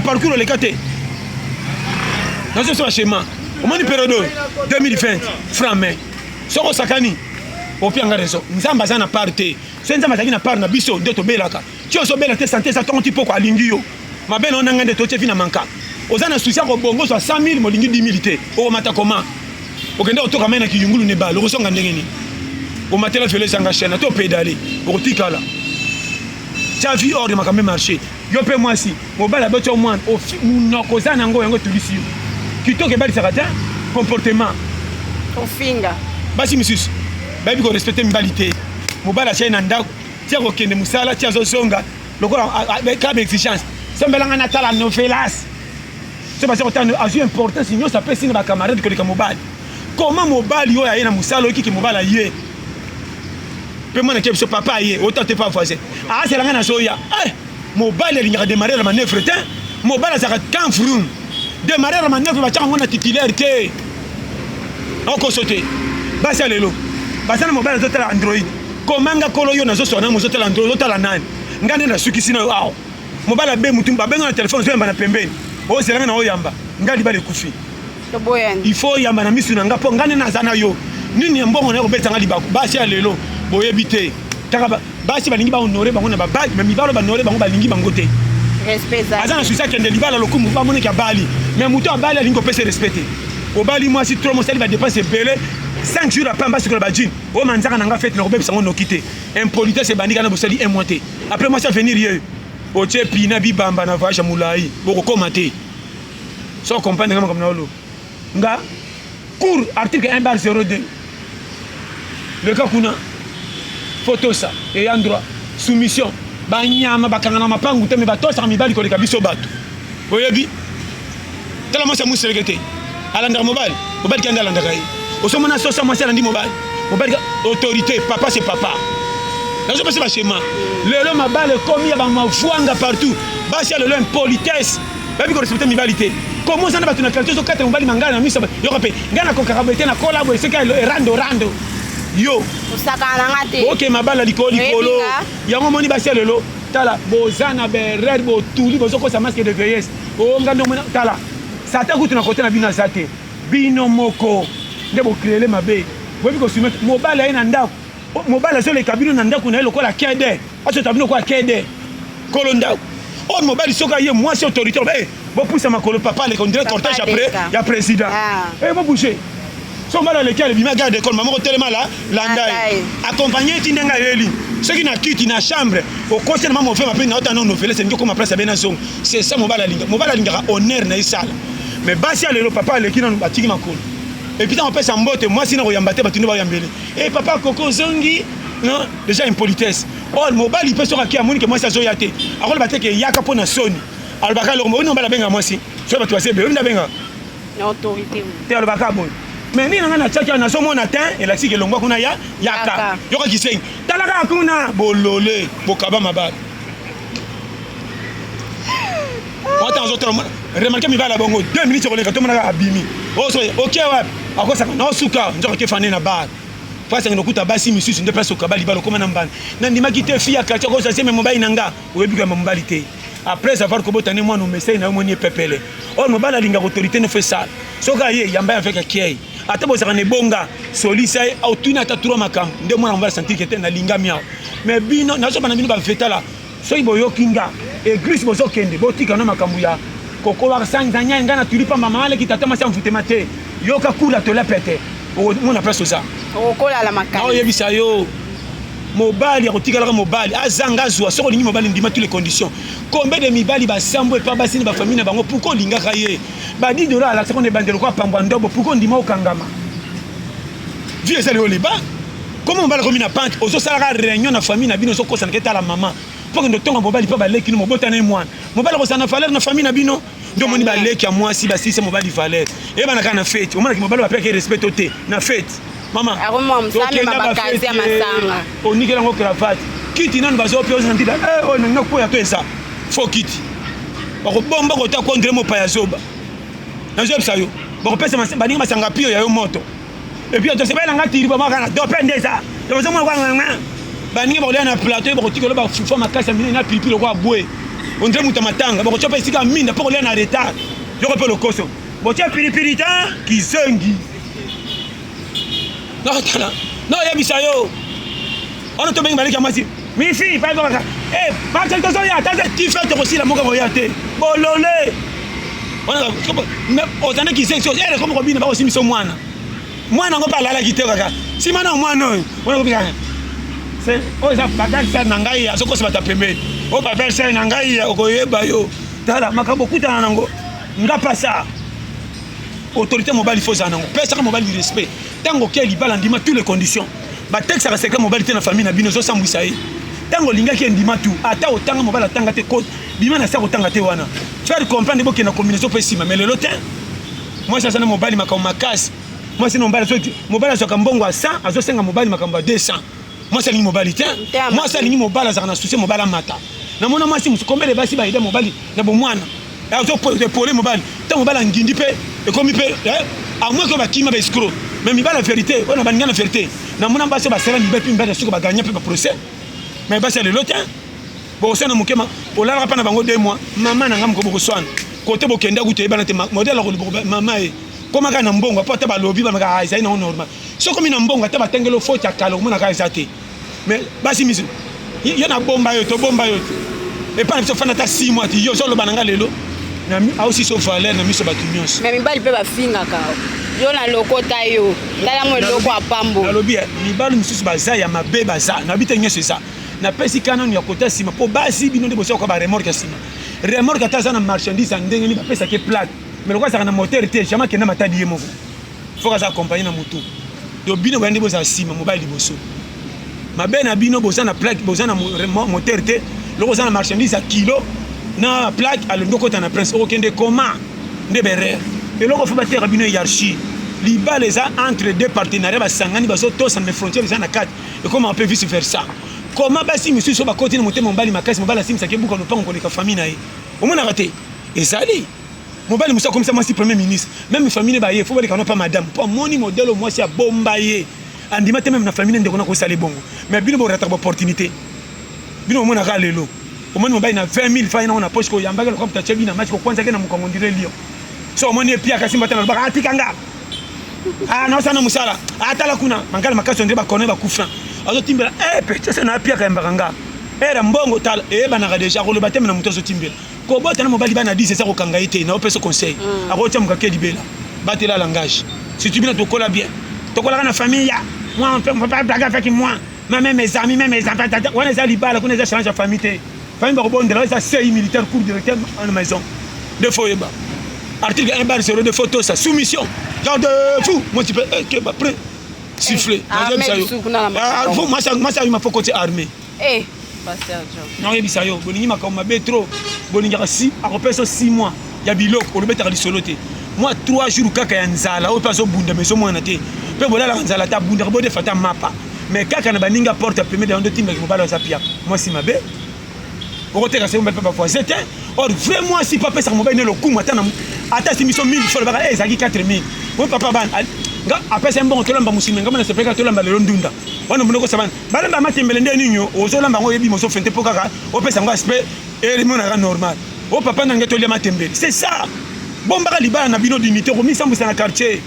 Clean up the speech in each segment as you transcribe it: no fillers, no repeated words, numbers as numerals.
parcours le kate. Dans ce schéma, au moins période 2020, franc mais soko sakani. Au pire, raison. Nous avons besoin de partir. Si nous avons besoin de partir, nous avons besoin de belaka. Si nous avons besoin de santé, ça tombe un petit peu à l'ingio. Ma belle, on a besoin de tout faire manquer. Aux gens qui sont bongo, soit 100 000, mon 10 000. Au matin comment? Au Kenya, on a besoin de yungulu neba. Le ressort ngandengeni. Au matin, on fait les engagements. On a pédalé. Au tika là. Tu as vu hors de ma caméra marché. Yo peux moi aussi. Mon bal a battu au moins. Au mon causa nango yango tulisi. Qui toque bal sarata comportement. Au finga. Basi monsieur. Baby ko respecter mbalité mobala chaina ndako tia ko kende musala tia zo songa lokola avec exigence sombelanga na tala no felas c'est parce que autant a eu importance sinon ça peut signer ba camarade ko mobile comment mobile yo ya na musala ki mobile yé pe mona ke papa yé autant te pas voisin ah c'est langa na soya mobile il a démarrer la manœuvre temps mobile ça quand frou démarrer la manœuvre ba tia ngona titulaire té on ko sauter ba ça lelo basana mobile zotela Android komanga kolo yo nazo sona mo zotela Android zotela nani ngane na sukisi na awo mobile be mutumba benga na téléphone zo yamba na pembeni o selanga na oyamba ngali bale kufi to boyani il faut yamba na misu na ngapo ngane na zana yo nini mbongo na ko betanga libako basi ya lelo boyebite taka basi balingi ba honorer bango na ba bag mais mibalo ba honorer bango balingi bango te respect ça azana suisa kende libala lokumu ba moneka bali mais muto abali alingo pese respecter au bali moi si trop mon sali va dépenser belé 5 jours après mbasi ko ba jin o manzaka nanga fête na ko bebisa ngo nokité impolitesse c'est bandika na bosali un mois té après moi ça venir yeux o chepi na bibamba na voyage mulai boko commenter so comprendre comme na olo nga cours article 1/02 le cas kuna photo ça et en droit soumission banyama bakanga na mapangu te me batosa mibali ko le kabiso bato oyebi tala moi ça muselekete alanda mobile mobile kanda alanda kai osomona sosa moi ça alandi mobile mobile autorité papa c'est papa je passe pas chez moi le mabale commis ba mafuanga partout basi le impolitesse babi ko respecter mibalité comment ça na batuna quartier so 4 mobile mangana na misa yo kapé ngana ko karabete na collabo c'est ka rando yo osakana ngate OK mabala likolo yango moni basi lelo tala bozana be red bo tuli bozoko sa masque de vieillesse o ngando mona tala sata kutu na côté na bina sate bino moko ndebo créer mabe bobi ko soumettre mobile ina ndako mobile so le kabino na ndako na lokola kede aso tabino kwa kede kolo ndako on mobile soka ye moi c'est autorité bo pousse makolo papa le conduire cortège après ya président bo bouger so mala le kele bima garde école maman tellement là landai accompagner tindenga yeli ceux qui na kiti na chambre au conseil maman fait m'appeler na otano no fele c'est ngoko ma place bena son c'est ça mobile linga honneur na isala mais basi le papa le kina batiki makolo et puis on peut s'emboter moi sinon oyambate batuni ba yambele et papa koko zongi non déjà impolitesse oh mobile il peut se raquer à moni que moi ça zoyate alors bateke yaka pona soni alors baka lo mo mbala benga moi si so ba toi c'est be nda benga autorité te alors baka bon mais ni nga na tchaka na so mona tin et la sike longwa kuna ya yaka yoka kiseng talaka kuna bolole bokaba mabal Attends, remarquez mi va la bongo 2 minutes sur les gâteaux mona abimi oh so OK ouais ako ça non suka nzo ke fane na bar parce que nokuta basi misusu nde place okabali balo koma na mbana na ndima kite fia ka tchako ça c'est même mobile nanga oyebi ka mbalité après avoir ko botane moi no message na moni pepele oh mobile linga autorité ne fait ça soka ye yamba avec kiai ata bozaka ne bonga solisa autuna ta trois makam nde mwana on va sentir que na linga miao mais bino nazo bana bino ba feta la so iboyo kinga église bozo kende botika na makambu ya kokola sanga nyanga na tulipa mama ale kitatama sa mfutema te yoka kula to la pete mona place ça okola la makamba oh yebisa yo mobali ya kotika la mobali azanga zwa soko lingi mobali ndima toutes les conditions combien de mibali ba sambo et pas basini ba famille na bango pourquoi linga kaye ba $10 la seconde bandelo kwa pambwa ndobo pourquoi ndima okangama vie ça le liba comment on va le remettre na pente ozo sala réunion na famille na bino so kosa nketa la maman pour que ndotonga mobali pa baleki no mobota na mwana mobali ko sana valeur na famille na bino ndo moni baleki ya mwasi ba sisi mobali valeur e bana kana fête o mona ki mobali ba peke respect ote na fête mama aroma msame mabakazi ya masanga onikela ngo cravate kiti nanu bazo pe osantila o nanga ko ya to esa fo kiti bako bomba ko ta kondre mo pa ya zoba na zoba sayo bako pesa baninga masanga pio ya yo moto et puis to se bela ngati riba makana do pendeza to zo mo kwa nganga baninga ba na plateau bako tikolo ba fufa makasa mina na pilipilo kwa bwe on dirait muta matanga bako chopa isika minda pour aller en retard je repère le coso botia pilipili ta kizengi non tala non ya bisayo on to bengi balika masi mi fi pa baka eh ba tel to ya ta ti fait aussi la moka voyate bolole on a otana kizengi so ele comme robine ba aussi miso mwana ngo balala kiteka kaka simana mwana on a kopika c'est oh ça bagal faire nangai ya soko sebata pembeni oh ba faire ça nangai ya okoyeba yo tala makambo kutana nango ngapa ça autorité mobile faut ça nango pesa mobile du respect tango ke libala ndima toutes les conditions ba texte à secret mobile te na famille na bino zo sambwisa yi tango linga ke ndima tout ata otanga mobile atanga te code bima na sa otanga te wana faire comprendre boke na combinaison pesima mais le lotin moi ça na mobile makambo makasi moi c'est mobile so kambongo à 100 azo senga mobile makambo à 200 moi c'est mobile te moi c'est mobile za na souci mobile mata na mona masi musukombele basi ba ide mobile na bo mwana azo pour mobile ta mobile ngindi pe et comme pe à moins que ba kima ba escroc mais mi ba la vérité on a ba la vérité na mona basi ba sera mi ba pi mba suko ba gagner pe ba procès mais ba c'est le lotin bon ça na mukema on la pas na bango 2 mois maman na ngam ko boko swana côté bokenda gute ba na te modèle ko maman comment kana mbongo pa ta ba lobi ba maka isa ina normal so comme ina mbongo ta ba tengelo faute ya kalo mona ka isa te mais basi misu yo na bomba yo to et pas so fana ta 6 mois ti yo so lo bananga lelo na mi aussi so valeur na mi so batumios mais mibali pe ba finga ka yo na lokota yo ndala mo loko apambo na lobi mibali misusu baza ya mabe baza na bita nyeso ça na pesi kana ni yakota sima po basi bino ndebo so ko ba remorque sima remorque ta za na marchandise ndenge ni ba pesa ke plate mais le quoi ça na moteur te jamais que na matadi yemo faut que ça accompagner na moto do bino bandi boza sima mobile liboso mabe na bino boza na plaque boza na moteur te le boza na marchandise à kilo na plaque à l'endoko ta na prince okende comment de berre et loko faut battre bino hiérarchie liba les a entre deux partenariats ba sangani baso to ça mes frontières les a na 4 et comment on peut vice versa comment basi monsieur so ba côté na moté mobali makasi mobali sim ça ke buka no pango ko leka famille na ye au moins na raté ezali mobile musa comme ça moi si premier ministre même famille ba ye faut balika no pas madame pour moni modèle moi si a bombaye andima te même na famille ndeko na ko sali bongo mais bino bo rata opportunité bino mona ka lelo au moins mobile na 20000 fa ina na poche ko yambaka ko ta chebi na match ko kwanza ke na mukongo ndire lio so moni pia kasi mbata na ba atikanga non sana musala atala kuna mangala makaso ndire ba kone ba kufra azo timbela petit ça na pia ka mbakanga era mbongo tala ba na déjà ko le bateme na muto zo timbela ko bota na mobali bana 10 c'est ça ko kanga ite na opesa conseil akotia mukake libela batela langage si tu bien to kola bien to kola na famille moi on peut pas blaguer avec moi même mes amis même mes enfants on est à libala on est à changer de famille famille ba rebondela ça c'est militaire cours directeur en maison de foyeba article 1 barre 0 de photo ça soumission garde fou moi tu peux que ba prêt siffler moi ça il m'a faut côté armée non yebi sayo bolingi makoma betro bolingi kasi akopesa 6 mois ya biloko olobeta lisolote moi 3 jours kaka ya nzala o paso bunda mais so mwana te pe bolala nzala ta bunda ko de fata mapa mais kaka na baninga porte premier dans deux teams mobile za pia moi si mabe o koteka se mbele papa fois c'était or vraiment si papa ça mobile ne lo kuma tana ata si mission 1000 fois baka ezaki 4000 moi papa ban nga apesa mbongo tolamba musime ngama na sepeka tolamba lelo ndunda wana munoko sabana balamba matembele nde ninyo ozolamba ngo yebi moso fente pokaka opesa ngo aspect et mona normal o papa nanga tolia matembele c'est ça bombaka libala na bino dignité ko misambusa na quartier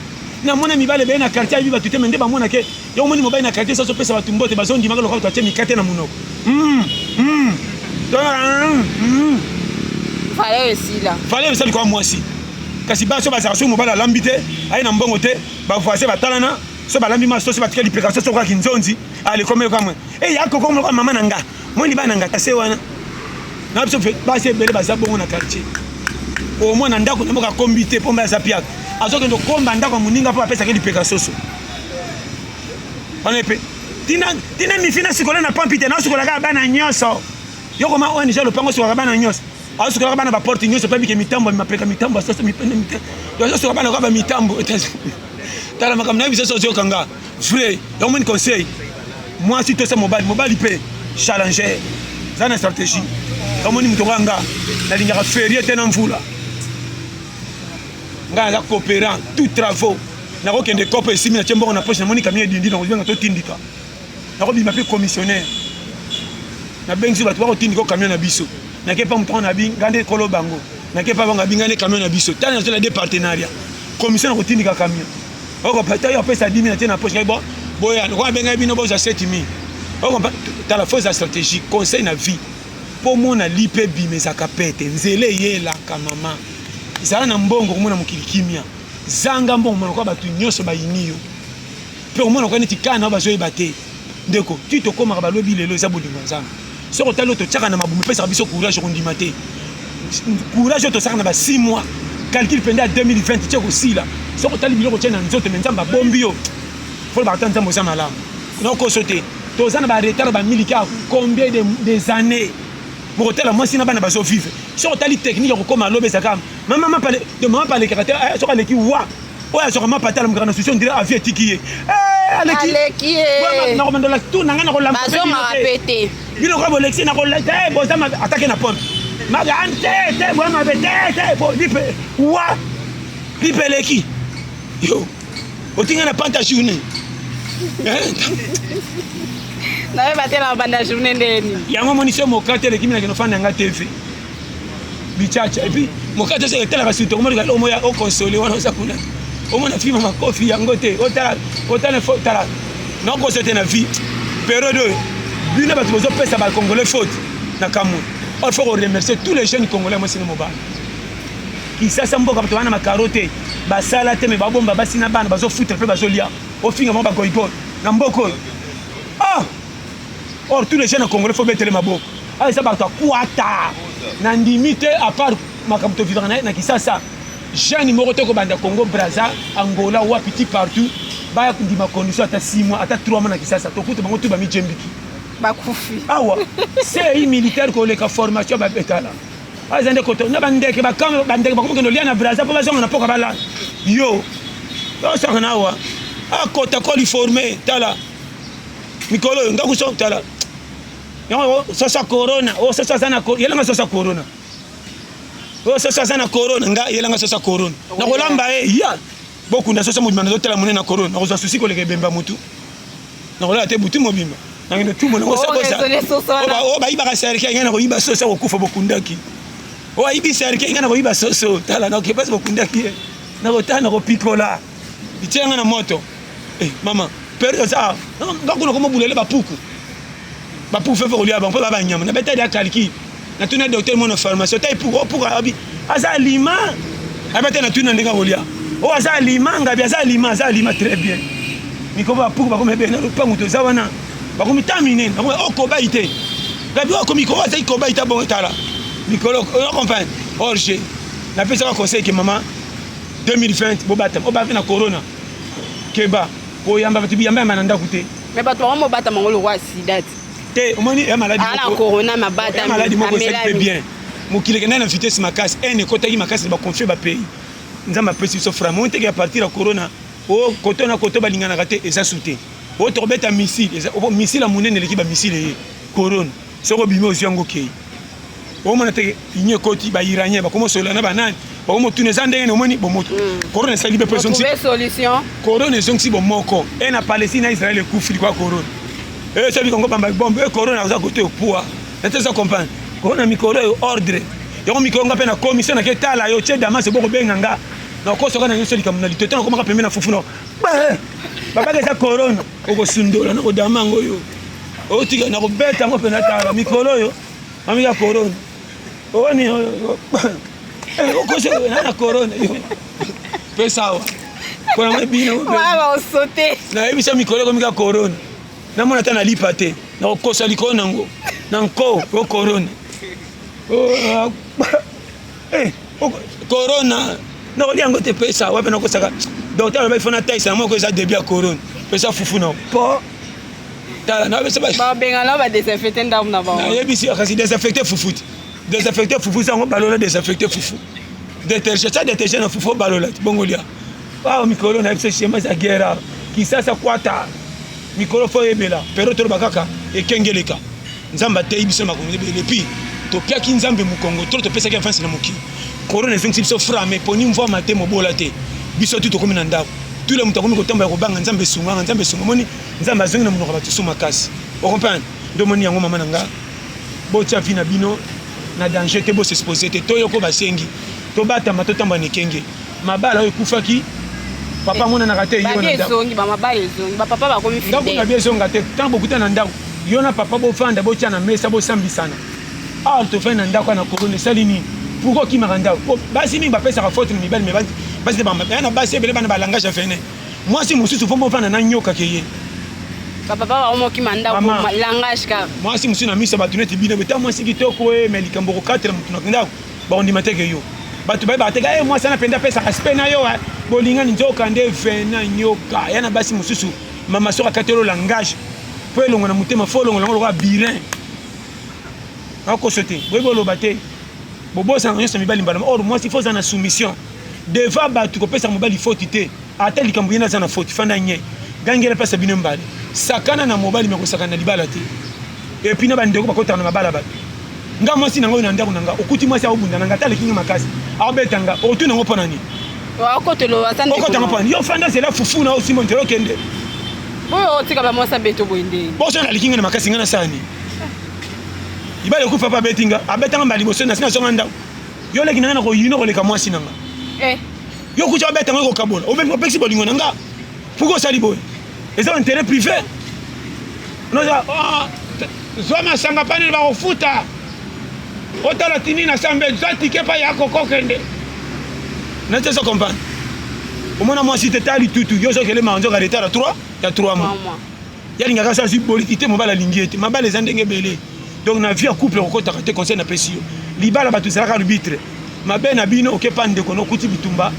na mona mibale be na quartier biba tuteme nde ba mona ke yo moni mobile na quartier ça so pesa batumbo te bazondi makalo ko twache mikate na munoko fallait ça quoi moi si kasi ba so ba za so mobile lambite ai na mbongo te ba voisin batalana so ba lambi ma so ba tika lipeka so kwa kinzonzi ale komé comme yako ko mama nanga moni ba nanga tase wana na biso ba se bele ba za bongo na quartier au moins ndako na moka kombité pomba za pia azoke ndo komba ndako muninga po apesa ke lipeka soso onepe tina mi fina sikola na pampite na sikola ka bana nyoso yoko ma ONG lo pango sikola bana nyoso sikola bana ba porte nyoso pa bike mitambo mapeka mitambo sasa mipende yo sikola bana ka ba mitambo tala makamna biso so kanga frère yo mon conseil moi si to ça mobile peut challenger ça na stratégie yo mon mutokanga na linga ferie tena mvula nga coopérant tout travaux na ko kende kope simi na tembongo na poche na moni kamie dindi na ko benga to tindika na ko bima pe commissionnaire na bengi ba to ko tindiko camion na biso n'ake pas muto na binga ngande kolo bango n'ake pas banga binga ne camion na biso tana na des partenariats commission na kotindika camion oko pata yo pesa 10 000 na poche bon boya ko benga bino boza 7 000 oko ta la force stratégique conseil na vie pour mona lipe bimeza kapete nzele yela ka mama izala na mbongo komona mukili kimia zanga mbongo mona ko batu nyoso bayiniyo pe komona ko neti kana bazoyi bate ndeko tu koma ba lobi lelo za bodinga nzanga soko talo to tchaka na mabumu pesa biso courage ko ndima te courage to saka na ba 6 mois calcul penda 2020 tcheko sila soko tali biloko tchena nzoto menzamba bombio faut ba tanta moza mala no ko sote to zana ba retard ba militaire combien des années pour hôtel moi sina bana bazo vivre soko tali technique ko koma lobe saka maman parler de maman parler caractère soko leki wa oya soko ma patala mu grande solution dire avier tikiye aleki na ko mandola tout na ngana ko la bazo ma répéter bino ko bolexi na ko la te boza ma attaquer na porte maga ante te bo ma bete te bo lipe wa lipe leki yo otinga na panta journée na we batela banda journée ndeni yango monisio mokate leki mina kino fanda nga TV bichacha et puis mokate se tela ba suto komori ka omoya o consoler wana osakuna omona fima makofi yango te otala tala non ko c'était na vie période bino ba tuzo pesa ba congolais faute na kamu il faut remercier tous les jeunes congolais moi sino mobile qui ça sambo ka bana makarote ba sala te me ba bomba ba sina bana bazo foutre pe bazo lia au finga mo ba goigol na mboko ah or tous les jeunes congolais faut mettre les maboko ah ça ba to kwata na ndimite à part makamto vivre na kisasa jeune moroto ko banda Congo Brazza Angola wa petit partout ba ndima condition ata 6 mois ata 3 mois na kisasa to kuta bango to ba mi jembiki bakufi awa c'est militaire ko le ka formation ba betala azande ko to na bandeke ba kam bandeke ba ko ngeno lia na Brazza po ba zonga na poka bala yo ça na wa a kota ko li former tala mikolo ngaku so tala yo ça corona o ça sana ko yela nga ça corona o ça sana corona nga yela nga ça corona na ko lamba ya beaucoup na so mo dimana tala monena na corona ko so susi ko le bemba mutu na ko la te butu mobimba na ngene tout mon ko ça o ba iba ka serke ngena ko iba so ko kufa bokundaki o ibi serke ngena ko iba so tala na ke pas bokundaki na ko tana ko pikola itenga na moto mama période ça nga ko mo bulele ba puku ba pour faire voler ba ba nyama na beta ya calcul na tuna docteur mon formation tay pour abi asa lima abeta na tuna ndinga volia o asa lima ngabi asa lima très bien miko ba pour ba ko mebe na pangu to zawana ba ko mitamine ba ko kobaite ngabi o ko miko asa kobaita bon tala miko on comprend orge na pesa ko conseil que maman 2020 bo batam o ba na corona keba o yamba batibi yamba mananda kute mais bato mo bata mangolo wa sidati te omoni ya maladie ala corona mabata maladie moko c'est bien mokile kena na vitesse makasi ene kotaki makasi ba confier ba pays nzamba pesi so framo te ya partir à corona o koto na koto balingana kate eza souté o to beta missile eza o missile amunene leki ba missile corona soko bimi ozi yango kei o mona te inye koti ba iranien ba komo sola na banani ba komo tuneza ndenge no moni bomoto corona sali be person si solution corona zonksi bo moko e na Palestine na Israël kufili kwa corona ça veut qu'on va bomber corona za côté poids est ça comprendre corona micro ordre yo micro nga pe na commission na ketala yo che dama se boko benganga na ko soka na yo soli kamuna litoto na ko maka pembe na fufu no baba ke za corona ko sundola na ko dama ngoyo o tiga na ko beta ngo pe na tala micro yo mami ya corona o ni o ko se na corona yo pesa ko na bino wa sauter na ebisa micro ko mika corona na mona tana lipa te na kokosa liko nango na nko o corona corona na ko liango te pesa wape na kosaka docteur ba fona taisa mo ko za début ya corona pesa fufu na po tala na besa ba benga na ba désinfecter ndam na ba na yebisi akasi désinfecter fufu sango balola désinfecter fufu détergent na fufu balola bongolia wa mikolo na besa chema za guerre ki sasa kwata mikolo fo ebela pero to bakaka ekengeleka nzamba te ibiso makongo et puis to piaki nzambe mukongo to pesa ki avance na moki corona effective biso frame poni mvwa mate mobola te biso tu to komi na ndako tout le mutakomi ko tamba ko banga nzambe sunga moni nzamba zongi na munoko batu suma kasi o comprendre do moni yango mama nanga bo tia vina bino na danger te bo s'exposer te to yoko basengi to batama to tamba nekenge mabala oyo kufaki papa mona na kate yo na zongi ba mabala zongi ba papa ba komi fidèle ndako na biezonga te tant bokuta na ndako yo na papa bo fanda bo tia na mesa bo sambisana to fait na ndako na korone salini pourquoi qui m'a ndako basi mingi bapesa ka faute na mibali me basi ba na basi bele bana ba langage afene moi si mususu fo mo fanda na nyoka keye papa ba omo ki manda ko langage ka moi si mususu na misa ba tuneti bino beta moi si kitoko e mais likambo ko 4 mutu na ndako ba on dimate ke yo batu ba bateka moi sana penda pesa aspect na yo bolinga nzoka nde vena nyoka yana basi mususu mama soka katelo langage po elongo na mutema fo longo longo lo birin ako sote bobo lo bate bobo sa nyonso mibali mbala or moi si faut na soumission devant batu ko pesa mobali faute te ata likambo yena za na faute fanda nye gangela pesa bino mbali sakana na mobali meko sakana libala te et puis na bandeko bakota na mabala batu nga mwasi nango na ndako nanga okuti mwasi abunda nanga tale kinga makasi abetanga otu nango pona ni wakotelo asande okota ngapana yo fanda c'est la fufu na aussi montero kende boyo otika ba mwasa beto boende boso na likinga na makasi ngana sani ibale kufa pa betinga abetanga mbali boso na sina songa ndako yo leki nanga ko yino ko leka mwasi nanga yo kucha abetanga ko kabola obe pexi bolingo nanga pourquoi ça liboy et ça intérêt privé non ça zoma sanga pani ba ofuta otala tini na sambe zatike pa ya koko kende na te so comprendre au moins moi si tu tali tutu yo so kele manzo ka retard 3 ya 3 mois ya linga ka sa si politique mo bala lingiete mabala ezandenge belé donc na vie couple ko kota te conseil na pesio libala batu sala arbitre mabe na bino okepa ndeko no kuti bitumba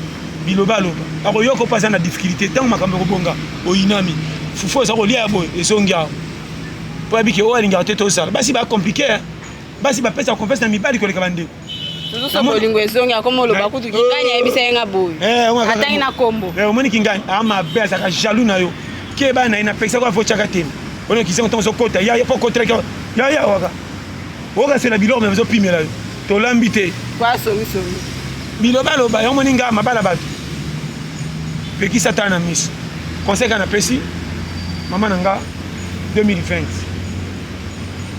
biloba loba ako yoko pasa na difficulté tant makambo ko bonga o inami fufo sa ko lia boy ezongia po abike o linga te to sala basi ba compliqué basi ba pesa confiance na mibali ko le kabande so bolingo ezongia komo loba kutu kikanya ebisa yenga boy atangi na kombo omoni kinganya ama besa ka jaloux na yo ke ba na ina pesa ko fo chaka tem on qui sont so kota ya po contre ya waka c'est la bilo mais zo pimela to lambité kwa so biloba loba yo moni nga mabala batu pe ki satana miss conseil kana pesi mama nanga 2020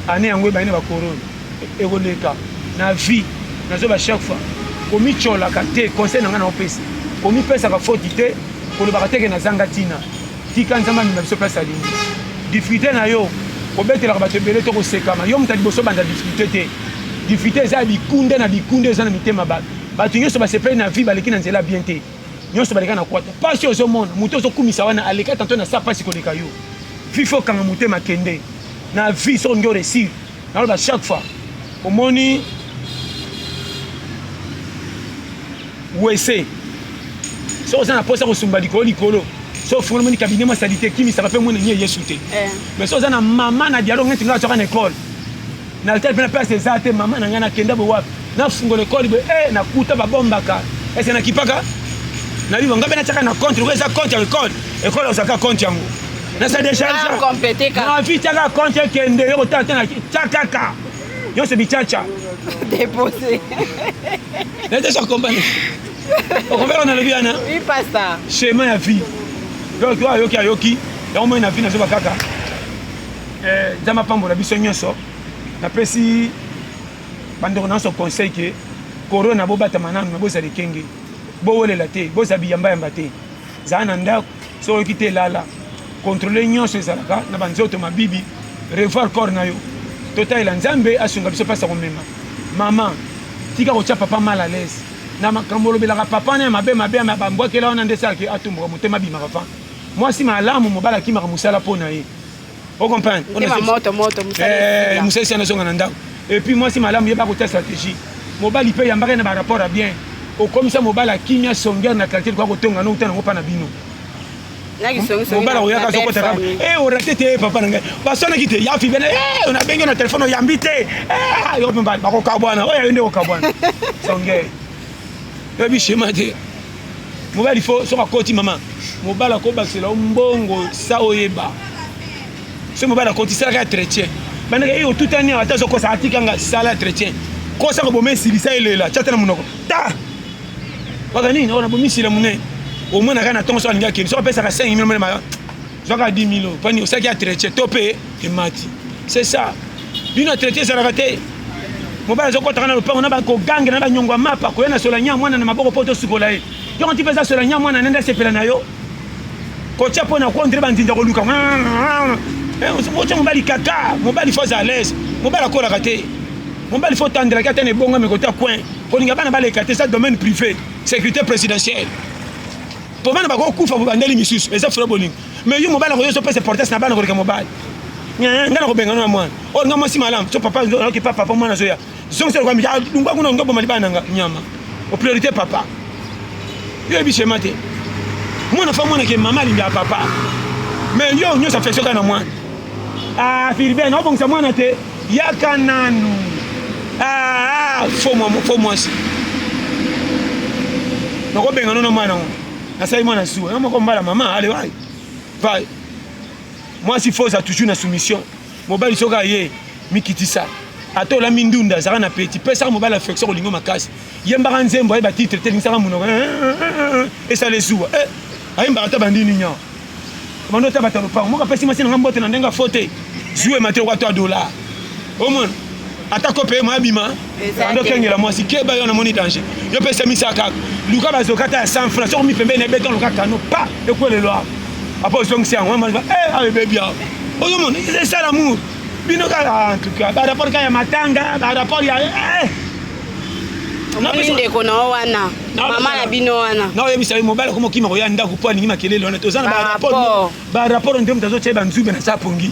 année yango ba ina ba corona e koleka na vie na zo ba chaque fois komi chola ka te conseil nanga na opesi komi pesa ka faute te ko loba ka te na zanga tina tika nzamba mi biso place ali difficulté na yo kobetela bato ebele to kosekama yo muta liboso banda difficulté te difficulté eza bikunde na bikunde eza na mitema bato nyonso basepeli na vie baleki na nzela bien te nyonso baleka na kwata pasi ozomona moto ozokumisa wana aleka tanto na sa pasi koleka yo vi fo kanga motema kende na vie soko ngi oresir naloba chaque fois omoni wese soko oza na posa kosumba likolo so fona moni cabinet ma salité qui mi ça fait moins ni yesu te mais so za na mama na dialogue ngati ngati na école na tel pena place ezate mama na ngana kenda bo wapi na fungo l'école be na kuta ba bombaka ese na kipaka na bibo ngabe na chaka na compte ko eza compte école osaka compte yango na sa décharge compété ka na fi chaka compte kende yo tata na chaka ka yo se bichacha déposer na te so comprendre on comprend na le bien hein oui pasta chemin ya vie donc yoki yango moi na vie nazoba kaka nzambe apambola biso nyonso napesi bandeko na nyonso conseil ke korona bobatama nanu me bozala ekenge bowelela te bozala biyambayamba te zala na ndako so oyoki te elala kontrole nyonso ezalaka na banzoto mabibi revoir corps na yo totalela nzambe asunga biso mpasi ya komema mama tika kotia papa mal à l'aise na makambo olobelaka papa na mabe bambwakela wana nde esalaki atumbuka motema abimaka fa mwasi malamu mobala akimaka mosala mpo na ye ocomprendre mosalisi ana zonga na ndako epuis mwasi malamu yeba kotia stratégie mobali mpe yambaka na barapport ya bien okomisa mobali akimia songere na quartier kwa kotonga no uta nango mpa na bino mobala oyaka azokotaka orate te papa na ngai basonaki te yafi bene onabenge na telefone oyambi te yo mpe bakokabwana oyo nde kokabwana songere yobi shema te mobali fo soka koti mama mobala kobakisela mbongo sa oyeba so mobala koti salaka ya chrétien bandeke otutani awa ata zokosa atikanga sala ya chrétien kosaka bomesilisa elela tia te na monoko ta waka nini ona bomisila monene omona kaka na ntongo soka alingi akende soka apesaka 5 000 mema zwaka 10 000 pani osalaki ya chrétien to mpe emati c'est ça bino ya chrétien ezalaka te mobali azokota na lopango na bakoganga na banyongwa mapa koyena solanya mwana na maboko poto sukola ye yo nti pesa solanya mwana nenda sepela na yo kotia pona kontre bandinda koluka otia mobali kaka mobali faut à l'aise mobali akolaka te mobali faut tendre kaka tene bongo me kota coin kolinga bana baleka te ça domaine privé sécurité présidentielle pour bana bakokufa bandeli misusu eza fura bolingo mais yo mobali akoyo so pesa porter na bana koleka mobali ngana kobenga na mwana o ngamo si malam so papa oki papa mwana zoya zonse kwa mija lungwa kuna ngobo malibana nga nyama o priorité papa yo ebiche mate mwana fa mwana ke mama linga papa mais yo nyo ça fait soka na mwana ah Philibert no bon sa mwana te yaka nanu faut moi si no ko benga no mwana na sai mwana su no ko mbala mama allez vai moi si faut ça toujours na soumission mobali soka ye mikitisa ato la mindunda zara na petit pesa mobali affection olingo makasi yemba nzembo ba titre te linga munoko et ça les joue ayimba ta bandini nya mando ta batalo pa mo ka pesi masina ngambote na ndenga fote jouer matero kwa $3 au moins atako pe ma bima ando kengela moi si keba yo na moni danger yo pesa misaka luka bazokata ya 100 francs so mi pembe na beton luka kano pa ekwele lo après son c'est moi bébé au monde c'est ça l'amour bino ka en tout cas ba rapport ka ya matanga ba rapport ya Minde ko na wana mama na bino wana na oyebisa mobile komo kima ko ya ndako po alingi makelele wana tozana ba rapport ndem tazo cheba nzube na sapongi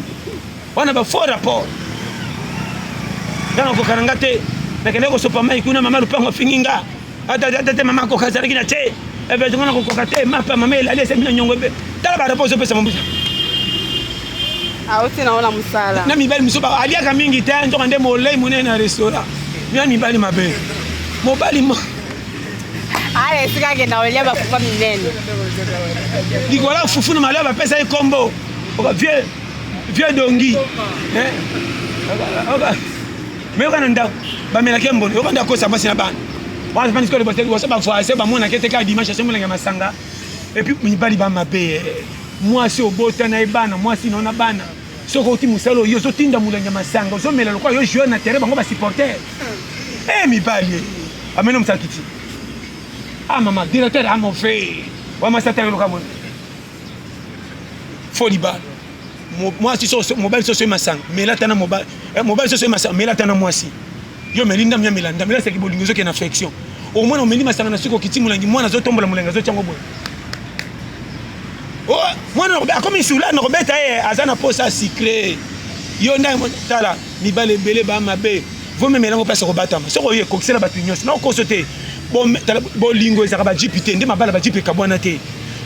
wana ba fort rapport kana ko karanga te na kene ko sopa mai kuna mama lupango finginga ata mama ko kazara kina te ebe tungana ko kokate mapa mama ile ale semina nyongo be tala ba rapport so pesa mambusa auti na ona musala na mibali misoba aliaka mingi te nzoka nde molei munene na restaurant ya mibali mabe mobali mo ale sika ke na olia ba fufa minene dikola fufu na malaba ba pesa e combo vieux dongi mais kana nda ba mela kembo yo kanda ko sabasi na bana wa spanish ko ba tele ba fois ba mona kete ka dimanche se molenga masanga et puis mibali ba mabe moi si obota na ebana moi si nona bana soko ti musalo yo so tinda molenga masanga so mela lokwa yo joueur na terrain bango ba supporter mibali ameno msakiti mama directeur a mon fait wa masata lokwa mon foliba moi si so mobile so masanga mais là tana mobile so masanga mais là tana moi si yo melinda mya melanda mais là c'est que bolingo zo ke na affection au moins on meli masanga na siko kiti mulangi mwana zo tombola mulenga zo chango boy oh mwana comme isula no beta azana posa secret yo nda tala mibale bele ba mabe vous me melango place ko batama soko ye kokisela batunyos na ko sote bolingo ezaka ba jipite nde mabala ba jipe kabwana te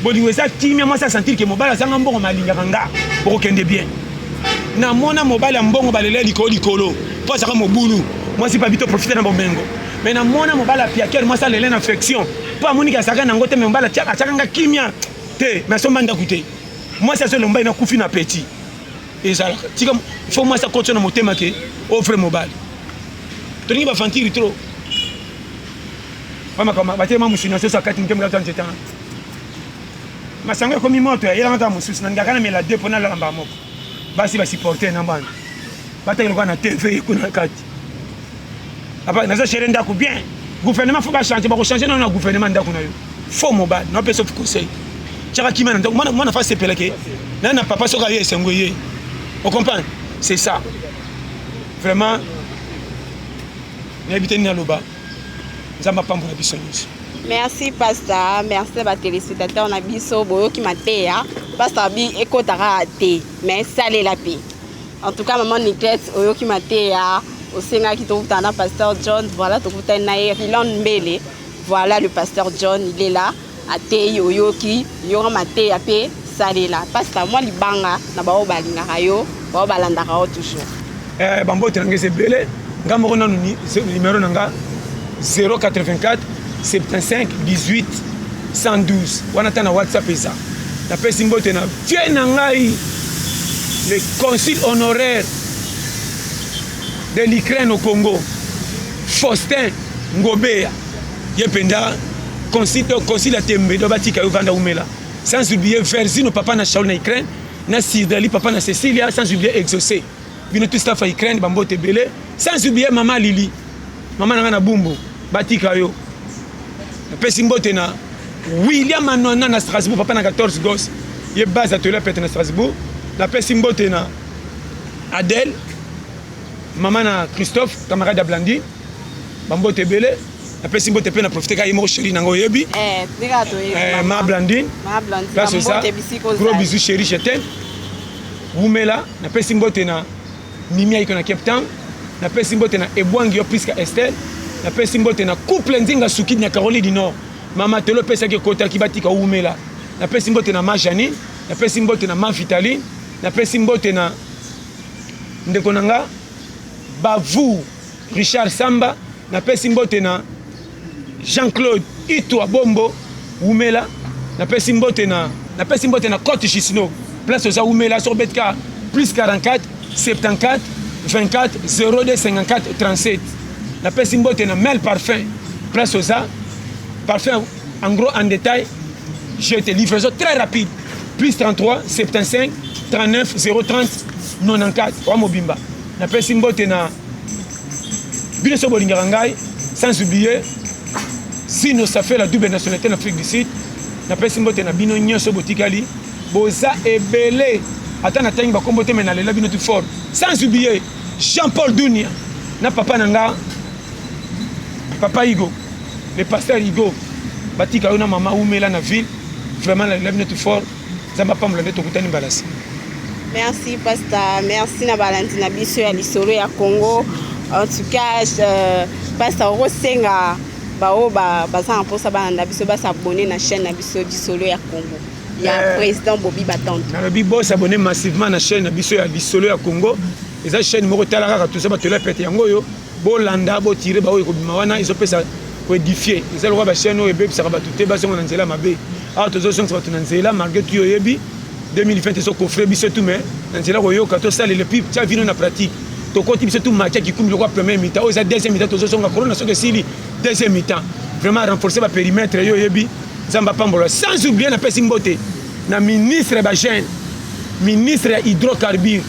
bolingo eza timia moi ça sentir que mobala zanga mbongo malinga kanga boko kende bien na mona mobala mbongo balele likolo po saka mobulu moi si pas bito profiter na bomengo mais na mona mobala piaker moi ça lele na affection po amonika saka na ngote me mobala tiaka saka kimia te mais so manda kuté moi ça se lomba ina kufi na petit et ça tika faut moi ça continue na motema ke offre mobile toni ba fantiri trop mama kama batema musina so sakati ngembla tanjeta masanga komi moto ya ngata mususu na ngakana mela depo na lamba moko basi ba supporter na bana bataki lokwa na TV kuna kati apa nazo chérie ndako bien gouvernement faut pas changer ba ko changer na gouvernement ndako na yo faut mobile no peso conseil chaka kimana ndako mwana fa sepeleke na papa soka ye sengoye on comprend c'est ça vraiment n'habitez ni loba nzamba pambo na biso nyusi. Merci pasteur, merci ba téléspectateurs na biso boyo ki mateya pasteur bi ekotaka te mais salé la paix. En tout cas maman Niklette oyo ki mateya osenga ki tokutana pasteur John voilà tokutana na Rilon Mbele voilà le pasteur John il est là atei oyo ki yo mateya pe salé la pasteur moi libanga na ba obalinga yo ba obalandaka toujours. Bambo terangese bele ngamoko nanu ni numéro nanga 084 75 18 112 wana tana WhatsApp eza na pesi mbote na vie na ngai le consul honoraire de l'Ukraine au Congo Faustin Ngobeya yependa consul atembe do batika yo vanda umela sans oublier Versino papa na Shaul na Ukraine na Sidali papa na Cecilia sans oublier Exaucé bino tout staff à Ukraine bambote belé sans oublier maman Lili mama na nga na bumbu batika yo napesi mbote na William Anona na Strasbourg papa na 14 gosses ye base atelier pete na Strasbourg napesi mbote na Adèle mama na Christophe camarade ya Blandine bambote ebele napesi mbote mpe na profite ka ye moko chéri nango oyebi ma Blandine place ça gros bisous chéri je t'aime Wumela napesi mbote na Mimi ayiko na Cape Town napesi mbote na Ebwangi yo Priska Estelle napesi mbote na couple nzinga suki na Caroline du Nord mama telo pesa ke kota ki batika Wumela napesi mbote na Ma Janine napesi mbote na Ma Vitaline napesi mbote na ndeko nanga Bavu Richard Samba napesi mbote na Jean-Claude Itwa Bombo Wumela napesi mbote na Côte Chisno place aux Wumela sur Betka plus 44 74 24 02 54 37 napesi mbote na Mel Parfum place aux parfum en gros en détail j'ai été livraison très rapide plus 33 75 39 030 94 wa mobimba napesi mbote na bino so bolingaka ngai sans oublier sino ça fait la double nationalité en Afrique du Sud napesi mbote na bino nyonso botikali boza ebele ata na tangi bakombo te mena lela bino tout fort sans oublier Jean-Paul Dounia na papa nanga papa Igo le pasteur Igo batika yo na mama Wumela na ville vraiment la lela tout fort zamba pambola nde tokutani balasi. Merci pasteur, merci na balandi na biso ya lisolo ya Congo. En tout cas pasteur Rosenga bao baza mposa balanda biso s'abonner na chaîne na biso lisolo ya Congo. Ya président Bobby Batante. Na bi bo s'abonner massivement na chaîne na biso ya lisolo ya Congo. Eza chaîne moko talaka tout ça batela pete yango yo bo landa bo tirer ba ko bima wana ils ont pesa ko édifier. Eza le ba chaîne o ebe ça ba tout ba so na nzela mabe. Ah tozo so ba na nzela malgré tu yebi 2020 so ko frère biso tout mais na nzela ko yo ka to sala le pip tia vino na pratique. To koti biso tout match qui comme le roi premier mi-temps o za deuxième mi-temps tozo so nga corona so que sili deuxième mi-temps. Vraiment renforcer ba périmètre yo yebi zamba pambola sans oublier na pesi mbote na ministre ba jeune ministre ya hydrocarbures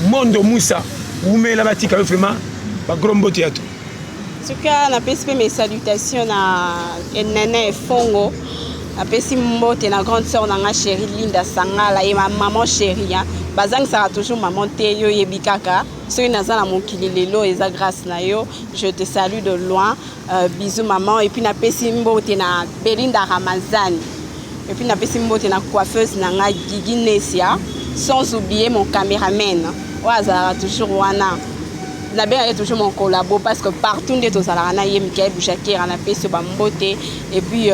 Mondo Moussa Wumela batika vraiment ba gros mbote ya tout. En tout cas na pesi mes salutations na Nene Fongo na pesi mbote na grande sœur na nga chérie Linda Sangala et ma maman chérie bazang sera toujours maman te yo yebikaka soki naza na mokili lelo eza grâce na yo je te salue de loin bisous maman et puis na pesi mbote na Belinda Ramazani et puis na pesi mbote na coiffeuse na nga Gigi Nesia sans oublier mon caméraman Ouazara toujours wana na bien est toujours mon collabo parce que partout nde tozalaka na ye Michael Bouchakera na pesi bambote et puis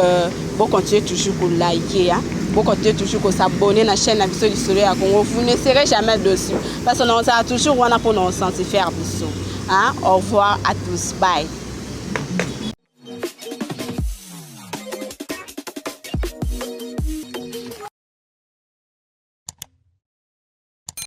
bon continuer toujours pour liker bon continuer toujours pour s'abonner na chaîne na biso lisolo ya Congo vous ne serez jamais dessus parce qu'on sera toujours wana pour nous sentir faire biso au revoir à tous bye.